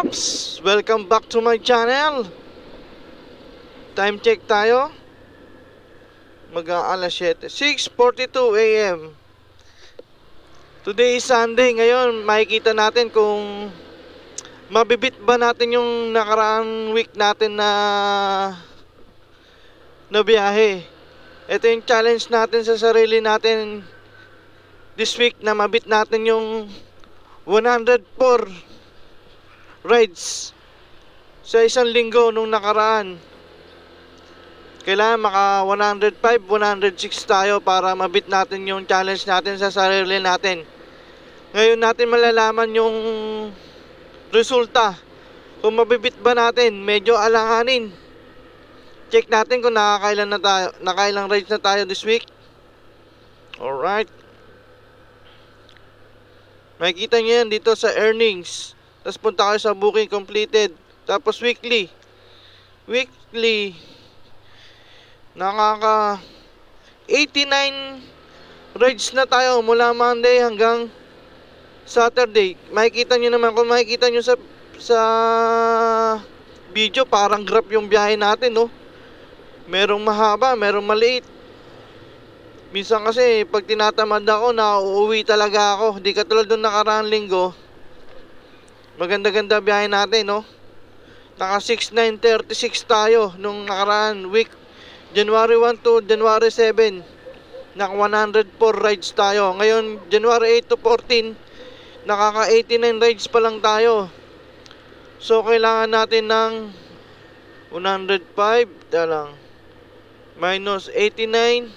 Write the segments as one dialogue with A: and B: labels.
A: paps? Welcome back to my channel. Time check tayo. Mag-aalas 7, 6:42 AM. Today is Sunday. Ngayon makikita natin kung mabibit ba natin yung nakaraang week natin na biyahe. Ito yung challenge natin sa sarili natin this week, na mabit natin yung 104 rides sa isang linggo nung nakaraan. Kailangan maka 105, 106 tayo para mabit natin yung challenge natin sa sarili natin. Ngayon natin malalaman yung resulta, kung mabibit ba natin. Medyo alanganin. Check natin kung nakakailang rides na tayo this week. Alright, makikita nyo yan dito sa earnings. Tapos punta kayo sa booking completed. Tapos weekly nakaka 89 rides na tayo mula Monday hanggang Saturday. Makikita nyo naman, kung makikita nyo sa video, parang graph yung biyahe natin, no? Merong mahaba, merong maliit. Minsan kasi pag tinatamad ako, nauuwi talaga ako. Di katulad nung nakaraang linggo. Maganda-ganda biyahe natin, no? Naka 6,936 tayo nung nakaraan week. January 1 to January 7, naka 104 rides tayo. Ngayon, January 8 to 14, nakaka 89 rides pa lang tayo. So, kailangan natin ng 105, minus 89,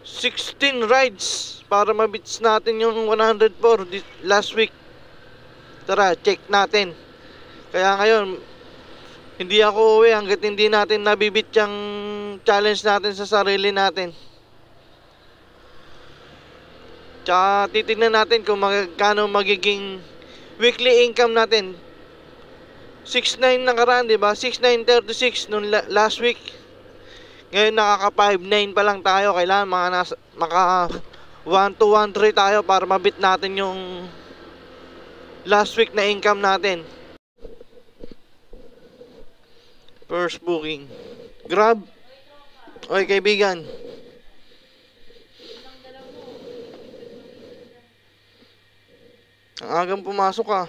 A: 16 rides para mabits natin yung 104 last week. Tara, check natin. Kaya ngayon, hindi ako uwi hanggat hindi natin nabibit yung challenge natin sa sarili natin. Tsaka titignan natin kung magkano magiging weekly income natin. 6,900 nakaraan, diba? 6,936 nung last week. Ngayon nakaka 5,900 pa lang tayo. Kailangan maka 1,213 tayo para mabit natin yung last week na income natin. First booking, Grab. Oy kaibigan, ang agang pumasok ka.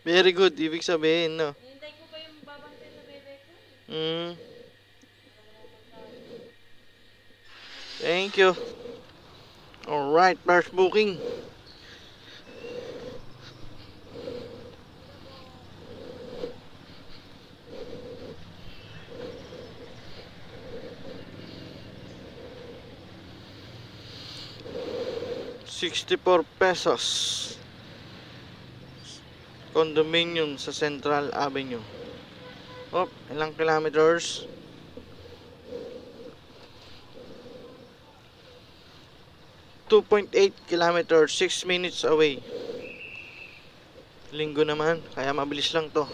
A: Very good, ibig sabihin, no?
B: Hintay ko pa yung babantay sa bebe ko.
A: Thank you. Alright, first booking. ₱64. Condominium sa Central Avenue. Oh, ilang kilometers? 2.8 kilometers, 6 minutes away. Linggo naman, kaya mabilis lang to.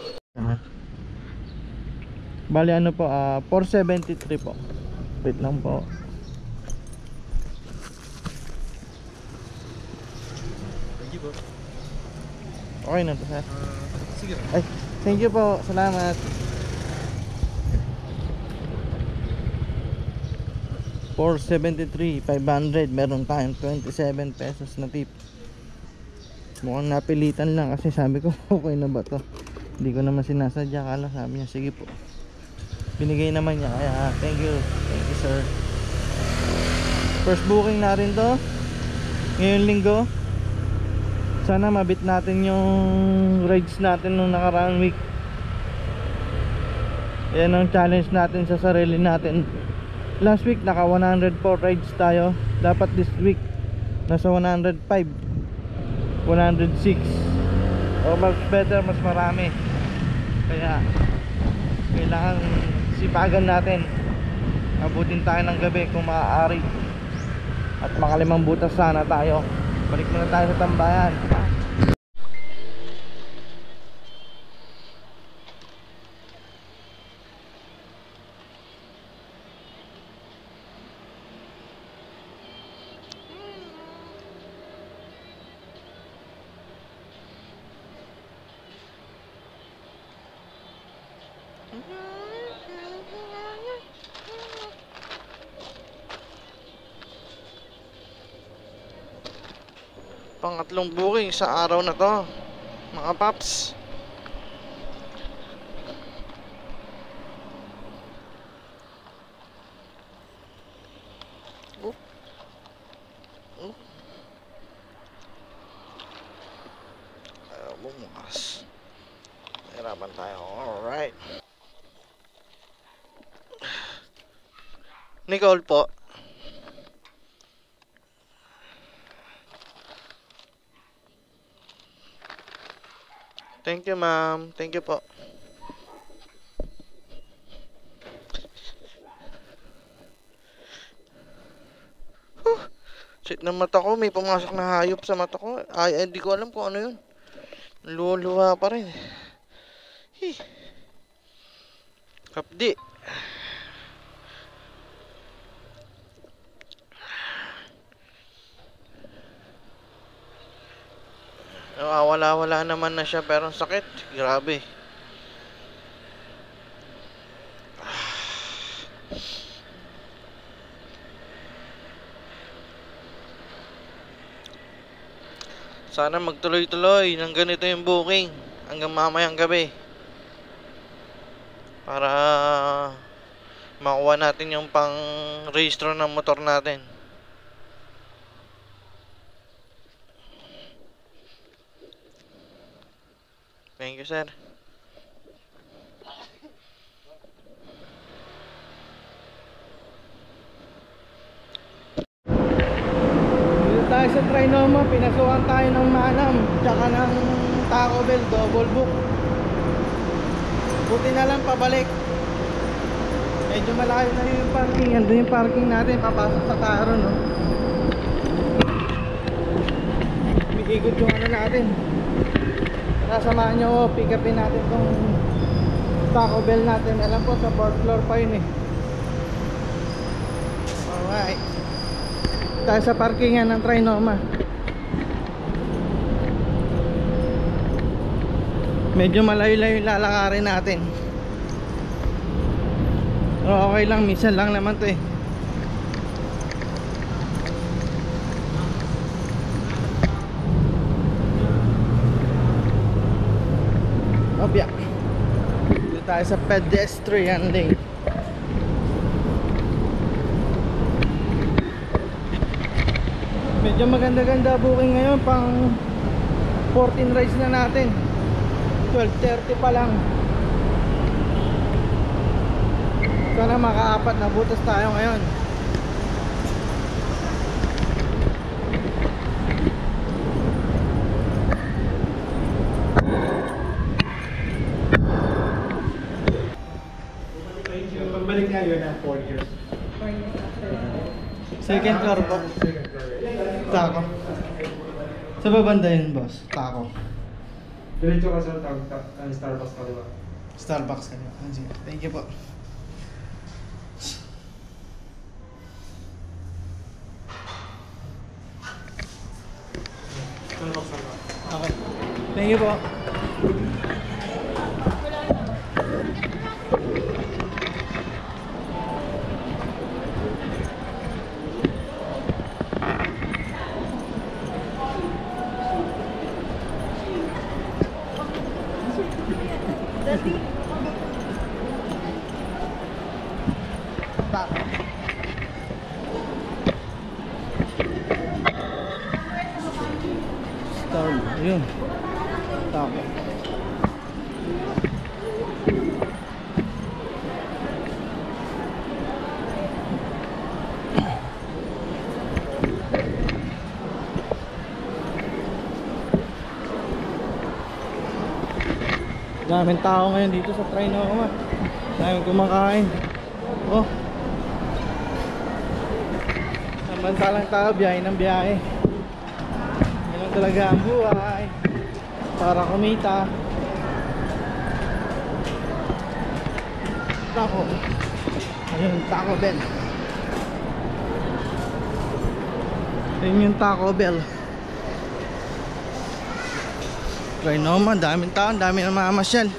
A: Bali ano po, 473 po. Wait lang po. Okay na to, sir.
C: Sige.
A: Ay, thank you po. Salamat. 473, 500. Meron tayong 27 pesos na tip. Mukhang napilitan lang kasi sabi ko, okay na ba to? Hindi ko naman sinasadya. Kala sabi niya, sige po. Binigay naman niya. Kaya thank you. Thank you, sir. First booking na rin to ngayong linggo. Sana mabit natin yung rides natin nung nakaraang week. Yan ang challenge natin sa sarili natin. Last week naka 104 rides tayo. Dapat this week nasa 105, 106 o mas better, mas marami. Kaya kailangan sipagan natin. Abutin tayo ng gabi kung maaari. At makalimang butas sana tayo. Balik muna tayo sa tambayan. Pangatlong booking sa araw na to, mga paps. Oh. Oh. Ayaw bumukas. Hirapan tayo. Alright. Nicole po. Thank you, ma'am. Thank you po. Shit na mata ko. May pumasok na hayop sa mata ko. Ay, hindi ko alam kung ano yun. Luwa-luwa pa rin. Kapdi. Wala naman na siya pero sakit. Grabe. Sana magtuloy-tuloy ng ganito yung booking hanggang mamayang gabi. Para makuha natin yung pang-rehistro ng motor natin. Thank you, sir.
C: Dito tayo sa Trinoma, pinasukan tayo ng Manam tsaka ng Taco Bell, double book. Buti na lang pabalik. Medyo malayo na yung parking. Andun yung parking natin, papasok sa Taro, no? Ikot yung ano natin. Sasamahan nyo, pick upin natin tong Taco Bell natin. Alam ko sa 4th floor pa yun eh. Alright, tayo sa parkingan ng Trinoma. Medyo malayo-layo yung lalakarin natin. Pero okay lang, minsan lang naman to eh. Obya. Dito tayo sa pedestrian lane. Medyo maganda-ganda booking ngayon, pang 14 rides na natin. 12:30 pa lang. Sana maka-4 na butas tayo ngayon.
D: Pagbalik nga yun na 4 years.
C: Second floor po. Taco. Sa babanda yun, boss. Taco.
D: Diretso ka sa Starbucks kaliwa.
C: Starbucks kayo. Thank you po.
D: Starbucks kaliwa.
C: Okay. Thank you po. Ayun. Taco. Daming tao ngayon dito sa Trinoma. Daming kumakain. Oh. Samantalang tao, biyahe ng biyahe. Ganun talaga ang buhay. Para kumita. Taco. Ayun, Taco Bell. Ayun yung Taco Bell. Trinoma, daming tao, daming namamasyal.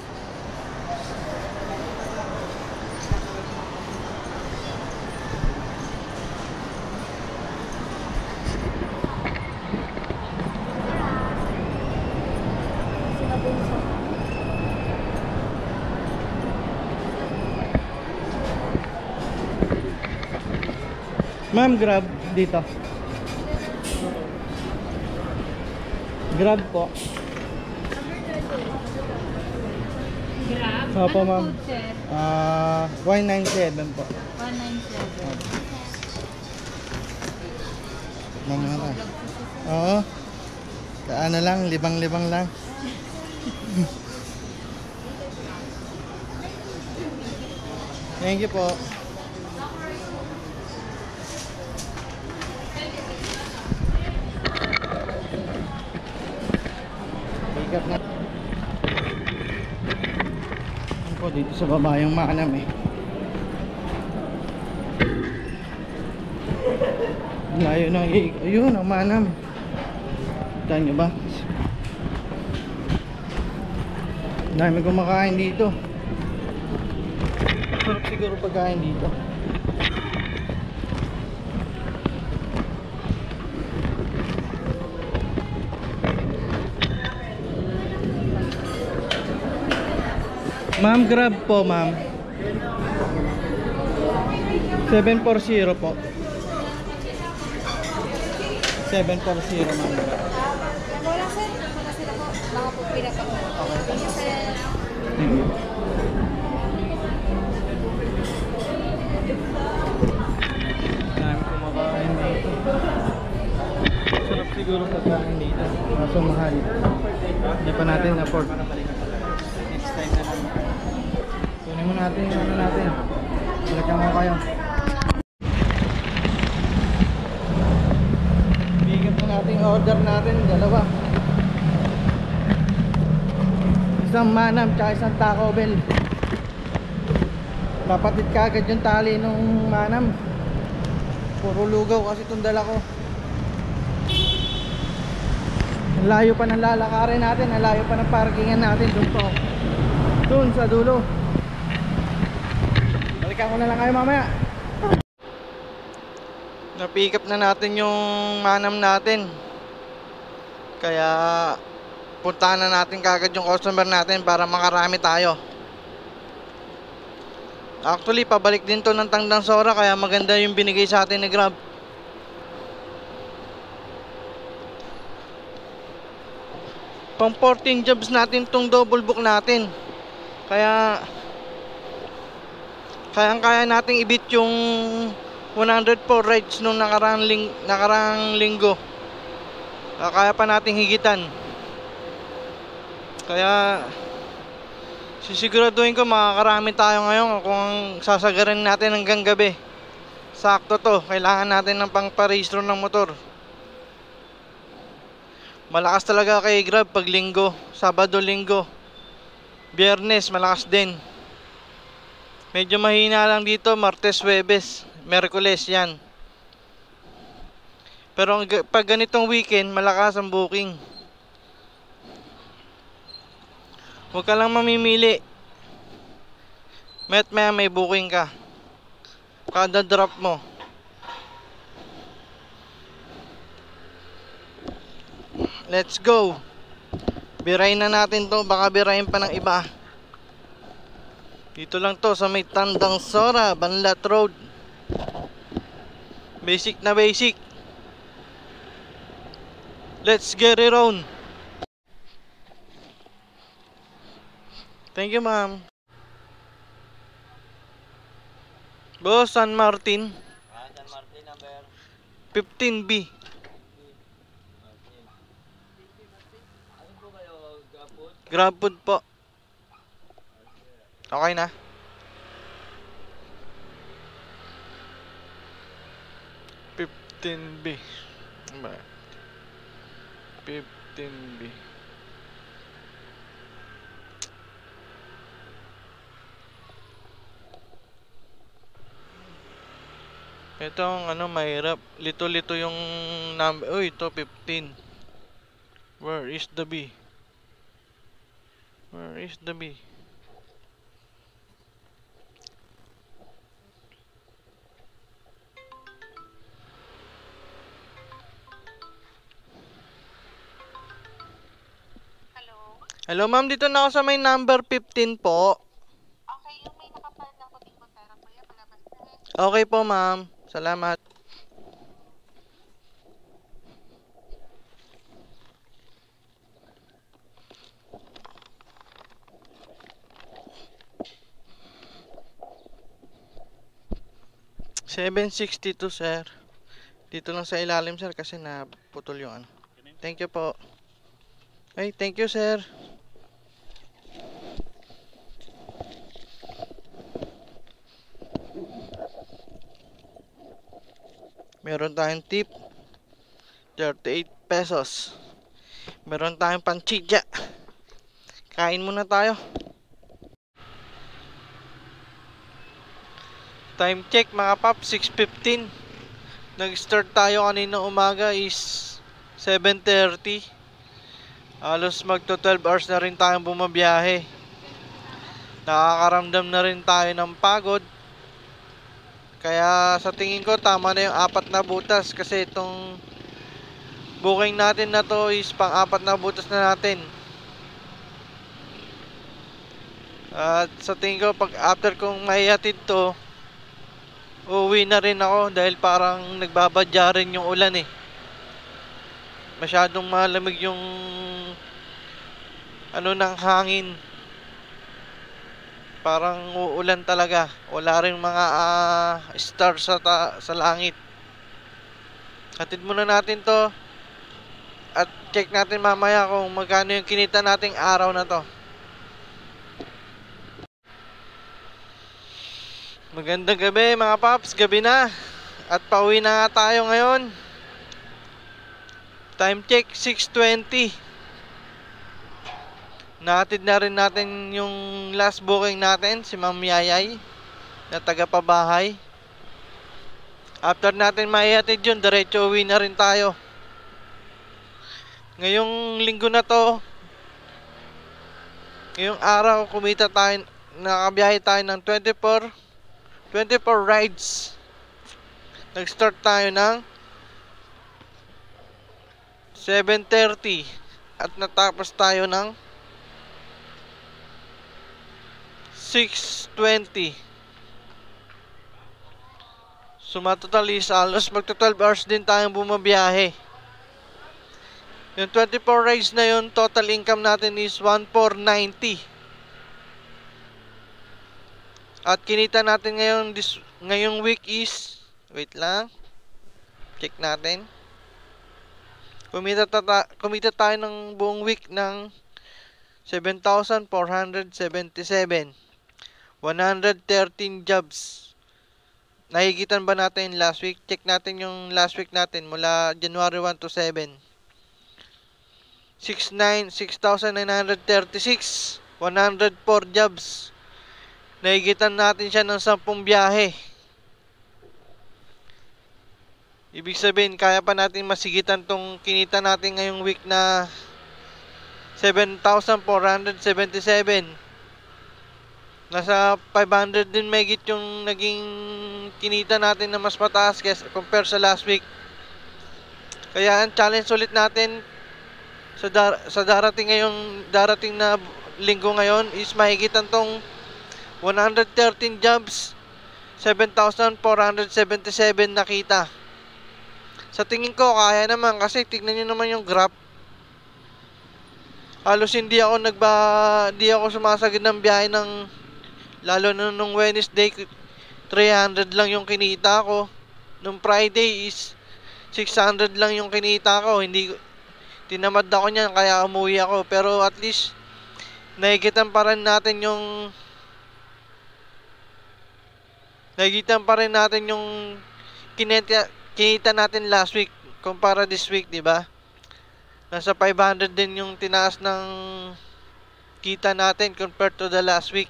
C: Ma'am, grab dito. Grab po.
B: Grab?
C: Opo,
B: Anong
C: ma'am.
B: code, sir?
C: 197 po.
B: 197.
C: Mamaya. Oo. Kaano lang, libang-libang lang. Thank you po. Pick up na. Ano po, dito sa baba yung Manam eh. Layo ng ayun, ang Manam. Kita nyo ba? Dami kumakain dito. Sarap siguro pagkain dito. Ma'am, grab po, ma'am. 740 po. 740, ma'am.
B: Wala, sir. Wala sila po. Baka po pinapako. Thank you, sir.
C: Thank you. Dami kumakain dito. Sarap siguro pagkain dito. Kaso mahal. Hindi pa natin afford. Next time na lang. Kunin mo natin yung ano natin. Balikan mo kayo. Bigyan po natin yung order natin. Dalawa. Isang Manam tsaka isang Taco Bell. Papatid ka agad yung tali nung Manam. Puro lugaw kasi itong dala ko. Ang layo pa ng lalakarin natin. Ang layo pa ng parkingan natin. Doon po. Doon sa dulo. Balikan ko na lang kayo mamaya. Na-pick up na natin yung Manam natin. Kaya puntahan na natin kagad yung customer natin para makarami tayo. Actually, pabalik din to ng Tandang Sora, kaya maganda yung binigay sa atin ni Grab. Pang 14 jobs natin tong double book natin. Kaya kaya nating ibit yung 104 rides nung nakarang linggo. Kaya pa nating higitan. Kaya sisiguraduhin ko makakarami tayo ngayon kung sasagarin natin hanggang gabi. Sakto to, kailangan natin ng pangparehistro ng motor. Malakas talaga kay Grab pag linggo, Sabado, Linggo. Biyernes malakas din. Medyo mahina lang dito Martes, Huwebes, Miyerkules yan. Pero pag ganitong weekend malakas ang booking. Huwag ka lang mamimili. Maya may booking ka. Kada drop mo. Let's go. Birayin na natin to. Baka birayin pa ng iba. Dito lang to sa may Tandang Sora, Banlat Road. Basic na basic. Let's get it on. Thank you, ma'am. Boss, San Martin.
E: San Martin number
C: 15B.
E: ano po kayo, Gapon?
C: Grab food po. Okay na. $15B. 15B. Itong ano mahirap. Lito-lito yung number. Uy, ito 15. Where is the B? Where is the B? Hello ma'am, dito na ako sa may number 15 po.
B: Okay, yung may nakapalit ng puting montero po yan, palabas na.
C: Okay po ma'am, salamat.
A: 762 sir. Dito lang sa ilalim sir kasi naputol yung ano. Thank you po. Ay, thank you sir. Meron tayong tip 38 pesos. Meron tayong panchidya. Kain muna tayo. Time check mga pap, 6:15. Nag-start tayo kanina umaga is 7:30. Halos magto 12 hours na rin tayong bumabiyahe. Nakakaramdam na rin tayo ng pagod. Kaya sa tingin ko tama na yung 4 na butas kasi itong booking natin na to is pang 4 na butas na natin. At sa tingin ko pag after kong maihatid to, uuwi na rin ako dahil parang nagbabadya rin yung ulan eh. Masyadong malamig yung ano ng hangin. Parang uulan talaga. Wala rin mga stars sa langit. Hatid muna natin to. At check natin mamaya kung magkano yung kinita nating araw na to. Magandang gabi mga paps, gabi na. At pauwi na nga tayo ngayon. Time check 6:20. Nahatid na rin natin yung last booking natin, si Ma'am Yayay na taga pabahay. After natin maihatid yun, diretso uwi na rin tayo. Ngayong linggo na to, ngayong araw kumita tayo, nakabiyahe tayo ng 24 rides. Nag-start tayo ng 7:30 at natapos tayo ng 6:20. Sumatotal is halos magto 12 hours din tayong bumabiyahe. Yung 24 rides na yun, total income natin is 1,490. At kinita natin ngayong week is, wait lang, check natin. Kumita tayo ng buong week ng 7,477. 113 jobs. Nahigitan ba natin last week? Check natin yung last week natin mula January 1 to 7. 6,936. 104 jobs. Nahigitan natin siya ng 10 biyahe. Ibig sabihin, kaya pa natin masigitan tong kinita natin ngayong week na 7,477. Nasa 500 din mahigit yung naging kinita natin na mas mataas compare sa last week. Kaya ang challenge ulit natin sa darating na linggo ngayon is mahigitan tong 113 jobs, 7,477 nakita. Sa tingin ko kaya naman kasi tignan niyo naman yung graph. Halos hindi ako sumasagad ng biyahe ng lalo na nung Wednesday 300 lang yung kinita ko. Nung Friday is 600 lang yung kinita ko. Tinamad ako niyan kaya umuwi ako, pero at least nahigitan pa rin natin yung kinita natin last week kumpara this week, di ba? Nasa 500 din yung tinaas ng kita natin compared to the last week.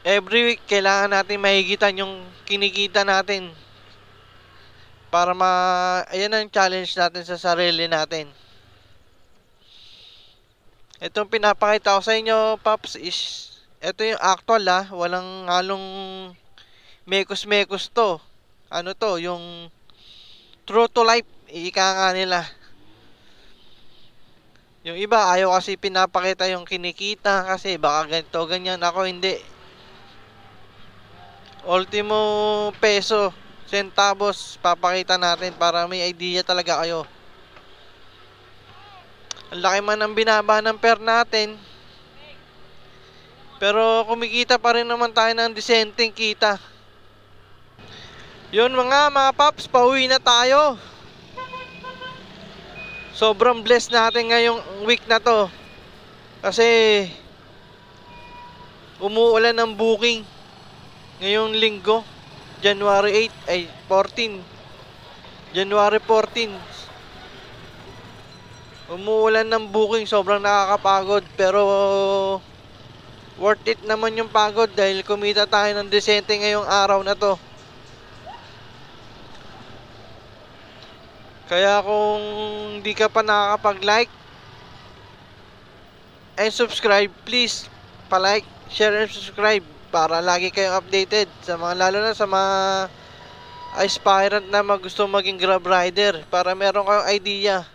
A: Every week kailangan natin mahigitan yung kinikita natin para ayan ang challenge natin sa sarili natin. Itong pinapakita ko sa inyo, Paps, is ito yung actual walang halong mekos-mekos to. Ano to, yung true to life, ika nga nila. Yung iba, ayaw kasi pinapakita yung kinikita kasi baka ganito, ganyan. Ako hindi. Ultimo peso, centavos, papakita natin para may idea talaga kayo. Ang laki man ang binaba ng per natin, Pero kumikita pa rin naman tayo ng disenteng kita. Yun mga paps, pauwi na tayo. Sobrang blessed natin ngayong week na to. Kasi umuulan ng booking ngayong linggo, January 14. January 14. Umuulan ng booking, sobrang nakakapagod, pero worth it naman yung pagod dahil kumita tayo ng disente ngayong araw na to. Kaya kung di ka pa nakakapag-like and subscribe, please pa-like, share and subscribe para lagi kayong updated sa mga, lalo na sa mga aspirant na gusto maging Grab rider, para meron kayong idea